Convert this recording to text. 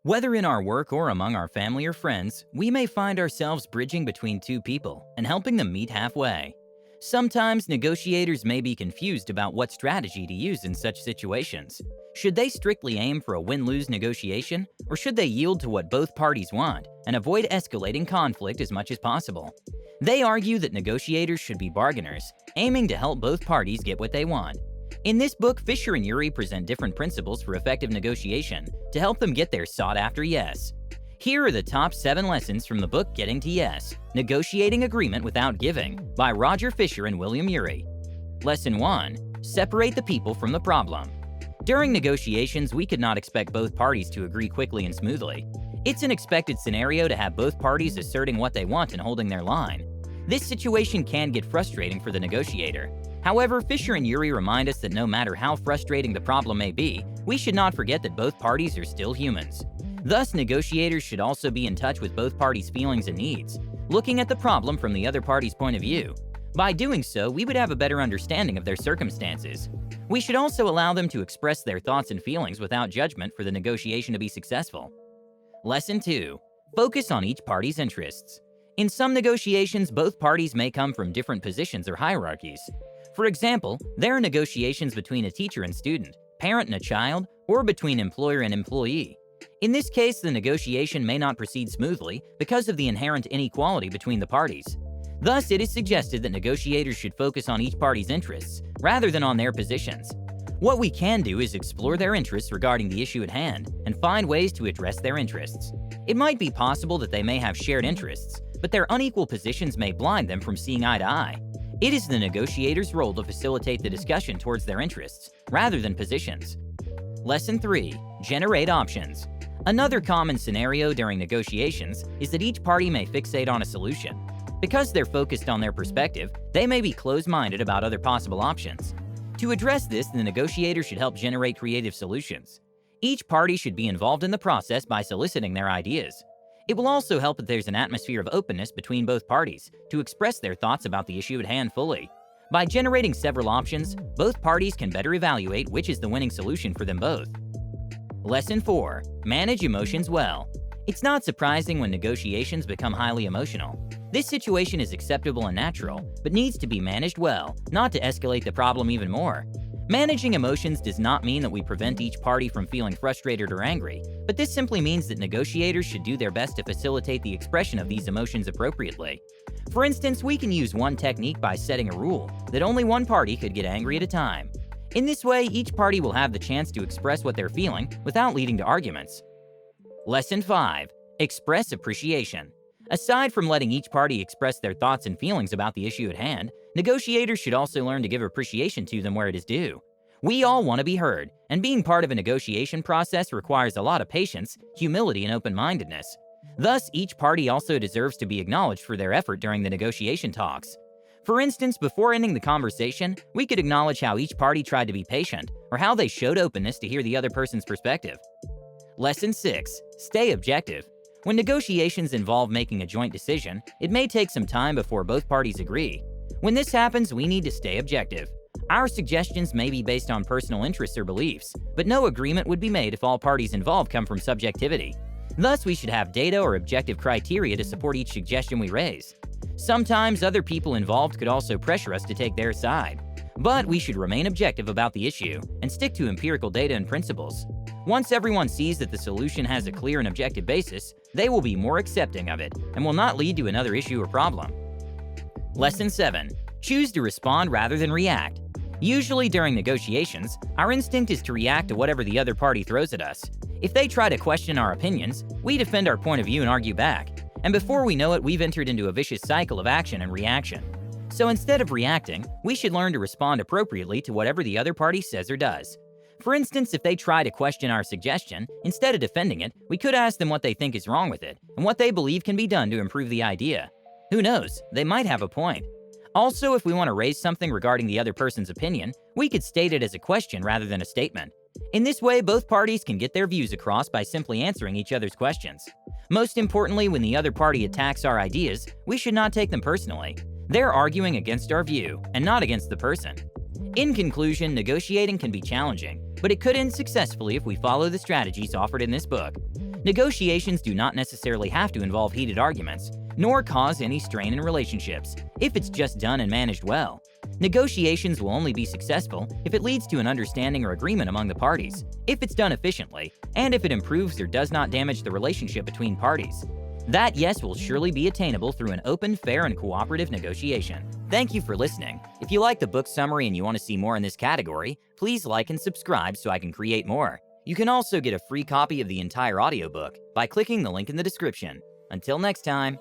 Whether in our work or among our family or friends, we may find ourselves bridging between two people and helping them meet halfway. Sometimes negotiators may be confused about what strategy to use in such situations. Should they strictly aim for a win-lose negotiation, or should they yield to what both parties want and avoid escalating conflict as much as possible? They argue that negotiators should be bargainers, aiming to help both parties get what they want. In this book, Fisher and Urey present different principles for effective negotiation to help them get their sought-after yes. Here are the top 7 lessons from the book Getting to Yes: Negotiating Agreement Without Giving by Roger Fisher and William Urey. Lesson 1. Separate the people from the problem. During negotiations, we could not expect both parties to agree quickly and smoothly. It's an expected scenario to have both parties asserting what they want and holding their line. This situation can get frustrating for the negotiator. However, Fisher and Urey remind us that no matter how frustrating the problem may be, we should not forget that both parties are still humans. Thus, negotiators should also be in touch with both parties' feelings and needs, looking at the problem from the other party's point of view. By doing so, we would have a better understanding of their circumstances. We should also allow them to express their thoughts and feelings without judgment for the negotiation to be successful. Lesson 2. Focus on each party's interests. In some negotiations, both parties may come from different positions or hierarchies. For example, there are negotiations between a teacher and student, parent and a child, or between employer and employee. In this case, the negotiation may not proceed smoothly because of the inherent inequality between the parties. Thus, it is suggested that negotiators should focus on each party's interests rather than on their positions. What we can do is explore their interests regarding the issue at hand and find ways to address their interests. It might be possible that they may have shared interests, but their unequal positions may blind them from seeing eye to eye. It is the negotiator's role to facilitate the discussion towards their interests, rather than positions. Lesson 3. Generate options. Another common scenario during negotiations is that each party may fixate on a solution. Because they're focused on their perspective, they may be closed-minded about other possible options. To address this, the negotiator should help generate creative solutions. Each party should be involved in the process by soliciting their ideas. It will also help if there's an atmosphere of openness between both parties to express their thoughts about the issue at hand fully. By generating several options, both parties can better evaluate which is the winning solution for them both. Lesson 4. Manage emotions well. It's not surprising when negotiations become highly emotional. This situation is acceptable and natural, but needs to be managed well, not to escalate the problem even more. Managing emotions does not mean that we prevent each party from feeling frustrated or angry, but this simply means that negotiators should do their best to facilitate the expression of these emotions appropriately. For instance, we can use one technique by setting a rule that only one party could get angry at a time. In this way, each party will have the chance to express what they're feeling without leading to arguments. Lesson 5. Express appreciation. Aside from letting each party express their thoughts and feelings about the issue at hand, negotiators should also learn to give appreciation to them where it is due. We all want to be heard, and being part of a negotiation process requires a lot of patience, humility, and open-mindedness. Thus, each party also deserves to be acknowledged for their effort during the negotiation talks. For instance, before ending the conversation, we could acknowledge how each party tried to be patient, or how they showed openness to hear the other person's perspective. Lesson 6. Stay objective. When negotiations involve making a joint decision, it may take some time before both parties agree. When this happens, we need to stay objective. Our suggestions may be based on personal interests or beliefs, but no agreement would be made if all parties involved come from subjectivity. Thus, we should have data or objective criteria to support each suggestion we raise. Sometimes other people involved could also pressure us to take their side. But we should remain objective about the issue and stick to empirical data and principles. Once everyone sees that the solution has a clear and objective basis, they will be more accepting of it and will not lead to another issue or problem. Lesson 7. Choose to respond rather than react. Usually during negotiations, our instinct is to react to whatever the other party throws at us. If they try to question our opinions, we defend our point of view and argue back. And before we know it, we've entered into a vicious cycle of action and reaction. So instead of reacting, we should learn to respond appropriately to whatever the other party says or does. For instance, if they try to question our suggestion, instead of defending it, we could ask them what they think is wrong with it and what they believe can be done to improve the idea. Who knows, they might have a point. Also, if we want to raise something regarding the other person's opinion, we could state it as a question rather than a statement. In this way, both parties can get their views across by simply answering each other's questions. Most importantly, when the other party attacks our ideas, we should not take them personally. They're arguing against our view, and not against the person. In conclusion, negotiating can be challenging, but it could end successfully if we follow the strategies offered in this book. Negotiations do not necessarily have to involve heated arguments, nor cause any strain in relationships, if it's just done and managed well. Negotiations will only be successful if it leads to an understanding or agreement among the parties, if it's done efficiently, and if it improves or does not damage the relationship between parties. That yes will surely be attainable through an open, fair, and cooperative negotiation. Thank you for listening. If you like the book summary and you want to see more in this category, please like and subscribe so I can create more. You can also get a free copy of the entire audiobook by clicking the link in the description. Until next time.